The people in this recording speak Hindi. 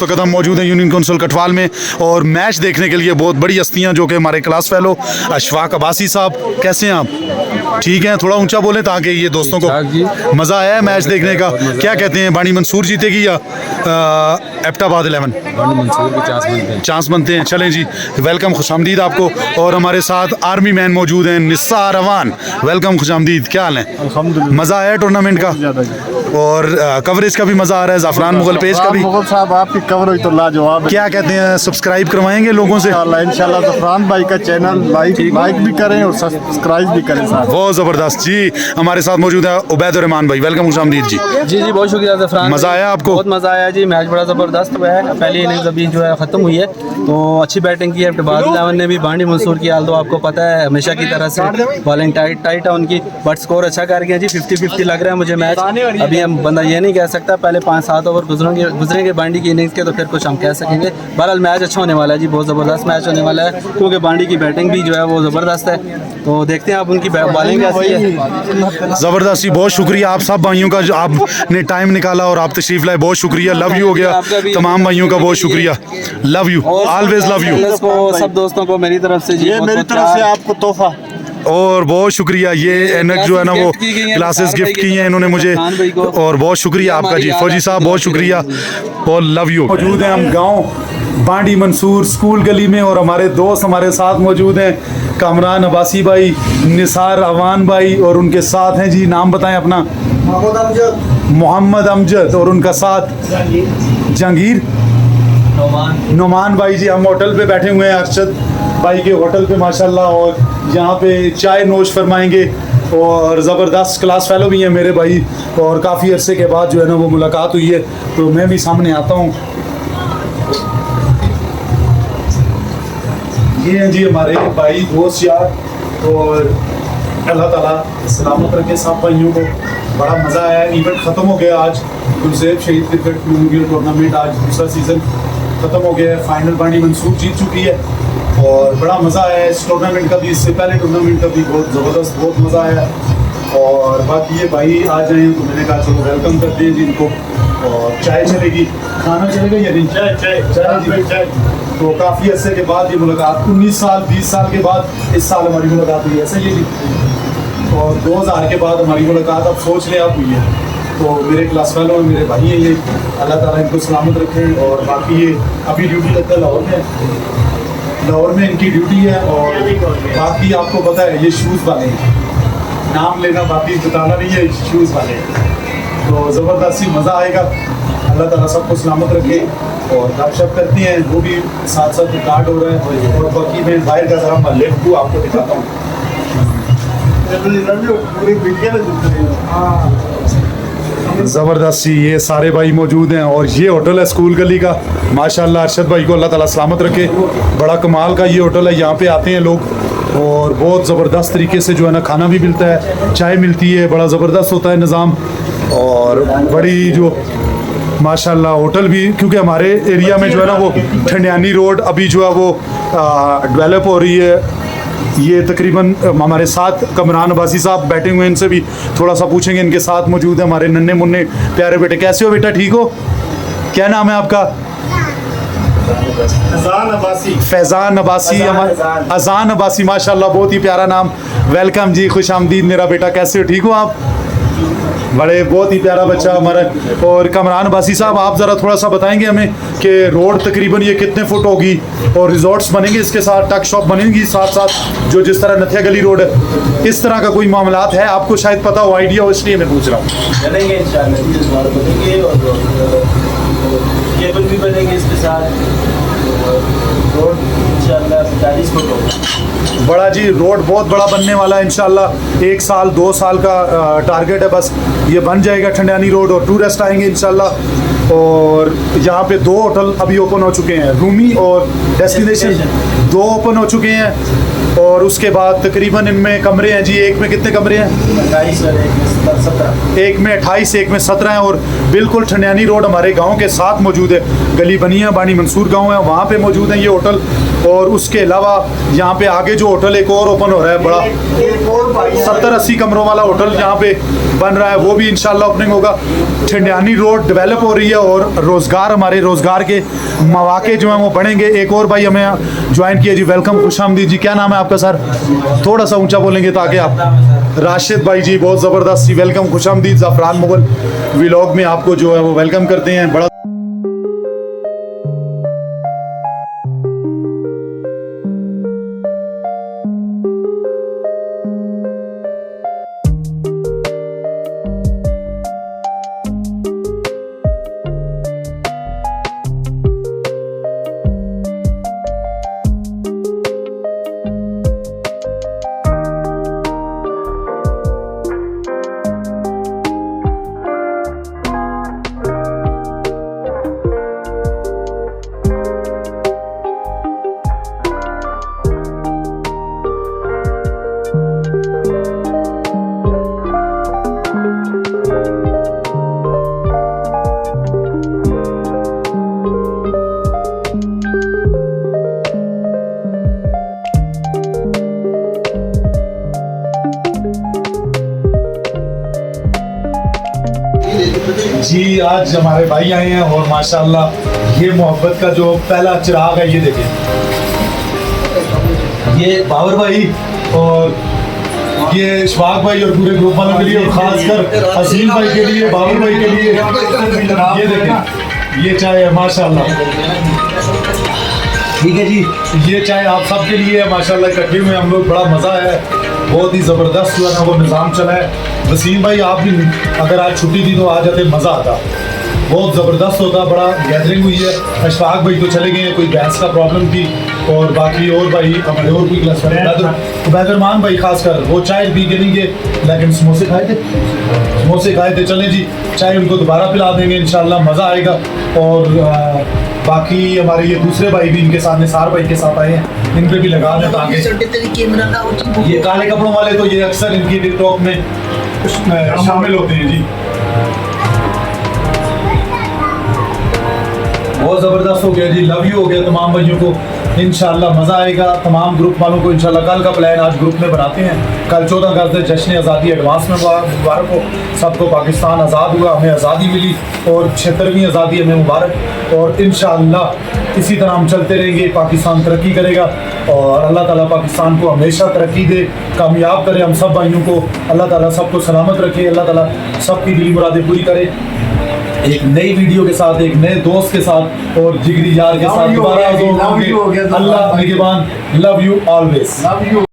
इस वक्त हम मौजूद हैं यूनियन कौंसिल कठवाल में और मैच देखने के लिए बहुत बड़ी हस्तियां जो कि हमारे क्लास फेलो अशफाक अब्बासी साहब, कैसे हैं आप? ठीक हैं, थोड़ा ऊंचा बोलें ताकि ये दोस्तों को मज़ा आया है मैच देखने का। क्या कहते हैं, बानी मंसूर जीतेगी या एबटाबाद 11? चांस बनते हैं। चलें जी, वेलकम, खुशामदीद आपको। और हमारे साथ आर्मी मैन मौजूद हैं, निसार अवान, वेलकम, खुशामदीद। क्या हाल है? मज़ा आया टूर्नामेंट का और कवरेज का भी मज़ा आ रहा है, ज़ाफ़रान मुगल पेज का भी। मुगल साहब आपकी कवरेज तो लाजवाब है। क्या कहते हैं, सब्सक्राइब करवाएंगे लोगों से? इंशाल्लाह ज़ाफ़रान भाई का चैनल लाइक भी करें और सब्सक्राइब भी करें साहब। बहुत ज़बरदस्त जी। हमारे साथ मौजूद है उबैदुर रहमान भाई, वेलकम, खुशामदीद जी। जी बहुत शुक्रिया ज़फ़रान। मज़ा आया आपको? बहुत मज़ा आया जी, मैच बड़ा ज़बरदस्त हुआ है। पहली इनिंग्स अभी जो है ख़त्म हुई है तो अच्छी बैटिंग की है एबटाबाद 11 ने भी। बानी मंसूर की हाल तो आपको पता है हमेशा की तरह से बॉलिंग टाइट है उनकी, बट स्कोर अच्छा कर गया जी। 50-50 लग रहा है मुझे मैच। अभी हम बंदा ये नहीं कह सकता, पहले 5-7 ओवर गुजरेंगे बांडी की इनिंग्स के तो फिर कुछ हम कह सकेंगे। बहरहाल मैच अच्छा होने वाला है जी, बहुत ज़बरदस्त मैच होने वाला है क्योंकि बांडी की बैटिंग भी जो है वो ज़बरदस्त है। तो देखते हैं आप उनकी बॉलिंग कैसी है। ज़बरदस्त जी, बहुत शुक्रिया आप सब भाइयों का जो आपने टाइम निकाला और आप तशरीफ लाए, बहुत शुक्रिया। लव यू हो गया तमाम भाइयों का, बहुत शुक्रिया। Love you, always love you. सब दोस्तों को मेरी तरफ से जी, ये मेरी तरफ से आपको तोहफा और बहुत शुक्रिया। ये एनक जो है ना वो क्लासेस गिफ्ट की हैं इन्होंने मुझे, और बहुत शुक्रिया आपका जी। फौजी साहब बहुत शुक्रिया और लव यू। मौजूद हैं हम गांव बांडी मंसूर स्कूल गली में और हमारे दोस्त हमारे साथ मौजूद हैं, कामरान अब्बासी भाई, निसार अवान भाई और उनके साथ हैं जी, नाम बताएं अपना। मोहम्मद अमजद और उनका साथ जहांगीर नोमान भाई जी। हम होटल पे बैठे हुए हैं अरशद भाई के होटल पे माशाल्लाह, और यहाँ पे चाय नोश फरमाएंगे और ज़बरदस्त क्लास फेलो भी हैं मेरे भाई, और काफ़ी अरसे के बाद जो है ना वो मुलाकात हुई है तो मैं भी सामने आता हूँ। ये हैं जी हमारे भाई दोस्त यार, और अल्लाह ताला सलामत रखे सब भाइयों को। बड़ा मज़ा आया। इवेंट ख़त्म हो गया आज, गुलज़ेब शहीद क्रिकेट मेमोरियल टूर्नामेंट आज दूसरा सीज़न ख़त्म हो गया है। फाइनल बांडी मंसूर जीत चुकी है और बड़ा मज़ा आया इस टूर्नामेंट का भी, इससे पहले टूर्नामेंट का भी बहुत ज़बरदस्त, बहुत मज़ा आया। और बाकी ये भाई आ जाए तो मैंने कहा चलो वेलकम करते हैं जी इनको, और चाय चलेगी, खाना चलेगा या नहीं? चाय चाय चाय जी चाय। तो काफ़ी अर्से के बाद ये मुलाकात, 19 साल 20 साल के बाद इस साल हमारी मुलाकात हुई है, ऐसा ही जी। और 2000 के बाद हमारी मुलाकात अब सोच लें आप हुई है। तो मेरे क्लास फेलो में मेरे भाई हैं ये, अल्लाह ताला इनको सलामत रखें। और बाकी ये अभी ड्यूटी लगता है लाहौर में, लाहौर में इनकी ड्यूटी है। और बाकी आपको पता है ये शूज़ वाले हैं, नाम लेना बाकी बताना नहीं है, शूज़ वाले हैं। तो ज़बरदस्त मज़ा आएगा, अल्लाह ताला सबको सलामत रखे। और गपशप करते हैं, वो भी साथ साथ रिकॉर्ड हो रहा है। और बाकी मैं बाहर का ज़रा महल्ले को आपको दिखाता हूँ। ज़बरदस्त, ये सारे भाई मौजूद हैं और ये होटल है स्कूल गली का माशाल्लाह। अरशद भाई को अल्लाह ताला सलामत रखे, बड़ा कमाल का ये होटल है। यहाँ पे आते हैं लोग और बहुत ज़बरदस्त तरीके से जो है ना खाना भी मिलता है, चाय मिलती है, बड़ा ज़बरदस्त होता है निज़ाम। और बड़ी जो माशाल्लाह होटल भी, क्योंकि हमारे एरिया में जो है ना वो ठंडियानी रोड अभी जो है वो डेवलप हो रही है। ये तकरीबन हमारे साथ कामरान अब्बासी साहब बैठे हुए हैं, इनसे भी थोड़ा सा पूछेंगे। इनके साथ मौजूद है हमारे नन्हे मुन्ने प्यारे बेटे। कैसे हो बेटा, ठीक हो? क्या नाम है आपका? फैज़ान अब्बासी, अजान अब्बासी, माशाल्लाह बहुत ही प्यारा नाम। वेलकम जी, खुश आमदीद मेरा बेटा। कैसे हो, ठीक हो आप? बड़े बहुत ही प्यारा बच्चा हमारा। और कामरान अब्बासी साहब, आप ज़रा थोड़ा सा बताएंगे हमें कि रोड तकरीबन ये कितने फुट होगी और रिजॉर्ट्स बनेंगे इसके साथ, टक शॉप बनेंगी साथ साथ, जो जिस तरह नथिया गली रोड है, इस तरह का कोई मामलात है? आपको शायद पता हो, आइडिया हो, इसलिए मैं पूछ रहा हूँ। चलेंगे इंशाल्लाह, बनेंगे और केबल भी बनेंगे इसके साथ, रोड इंशाल्लाह 40 फुट होगा। बड़ा जी, रोड बहुत बड़ा बनने वाला है इंशाल्लाह। 1 साल 2 साल का टारगेट है बस, ये बन जाएगा ठंडियानी रोड और टूरिस्ट आएंगे इंशाल्लाह। और यहाँ पे 2 होटल अभी ओपन हो चुके हैं, रूमी और डेस्टिनेशन 2 ओपन हो चुके हैं। और उसके बाद तकरीबन इनमें कमरे हैं जी, एक में कितने कमरे हैं? 28 और 17। एक में 28, एक में 17 हैं। और बिल्कुल ठंडियानी रोड हमारे गांव के साथ मौजूद है, गली बनिया बानी मंसूर गांव है, वहाँ पे मौजूद है ये होटल। और उसके अलावा यहाँ पे आगे जो होटल एक और ओपन हो रहा है, बड़ा 70-80 कमरों वाला होटल यहाँ पे बन रहा है, वो भी इंशाल्लाह ओपनिंग होगा। ठंडियानी रोड डेवलप हो रही है और रोज़गार, हमारे रोज़गार के मौके जो हैं वो बढ़ेंगे। एक और भाई हमें ज्वाइन किया जी, वेलकम, खुशामदीद जी। क्या नाम है आपका सर? थोड़ा सा ऊंचा बोलेंगे ताकि आप। राशिद भाई जी, बहुत ज़बरदस्त जी, वेलकम, खुशामदीद। ज़ाफ़रान मुगल व्लॉग में आपको जो है वो वेलकम करते हैं। बड़ा जी, आज हमारे भाई आए हैं और माशाल्लाह ये मोहब्बत का जो पहला चिराग है, ये देखें, ये बाबर भाई और ये इशफाक भाई और पूरे ग्रुप वालों के लिए, और खासकर असीम भाई के लिए, बाबर भाई के लिए ये देखें, ये चाय है माशाल्लाह। ठीक है जी, ये चाय आप सबके लिए है माशाल्लाह। इकट्ठे हुए हम लोग, बड़ा मज़ा है, बहुत ही ज़बरदस्त जो है ना वो निज़ाम चला है। वसीम भाई आप भी अगर आज छुट्टी थी तो आ जाते, मज़ा आता, बहुत ज़बरदस्त होता, बड़ा गैदरिंग हुई है। अशफाक भाई तो चले गए हैं, कोई गैस का प्रॉब्लम थी, और बाकी और भाई हमारे और कोई क्लास बैदरमान भाई खासकर वो चाय पी के नहीं गए, लेकिन समोसे खाए थे, समोसे खाए थे। चलें जी, चाय उनको दोबारा पिला देंगे इंशाल्लाह, मज़ा आएगा। और बाकी हमारे ये दूसरे भाई भी इनके साथ, निसार भाई के साथ आए हैं, इन पे भी लगा दें ताकि ये काले कपड़ों वाले तो ये अक्सर इनकी टिकटॉक में शामिल होते हैं जी। बहुत ज़बरदस्त हो गया जी, लव यू हो गया तमाम भाइयों को, इंशाल्लाह मज़ा आएगा। तमाम ग्रुप वालों को इंशाल्लाह कल का प्लान आज ग्रुप में बनाते हैं। कल 14 अगस्त है, जश्न आज़ादी, एडवांस में मुबारक हो सबको। पाकिस्तान आज़ाद हुआ, हमें आज़ादी मिली, और 76वीं आज़ादी हमें मुबारक। और इंशाल्लाह इसी तरह हम चलते रहेंगे, पाकिस्तान तरक्की करेगा, और अल्लाह ताला पाकिस्तान को हमेशा तरक्की दे, कामयाब करे हम सब भाइयों को। अल्लाह ताला सबको सलामत रखे, अल्लाह ताला सबकी दिली मुरादें पूरी करे। एक नई वीडियो के साथ, एक नए दोस्त के साथ और जिगरी यार के साथ दोबारा। अल्लाह निगहबान, लव यू ऑलवेज।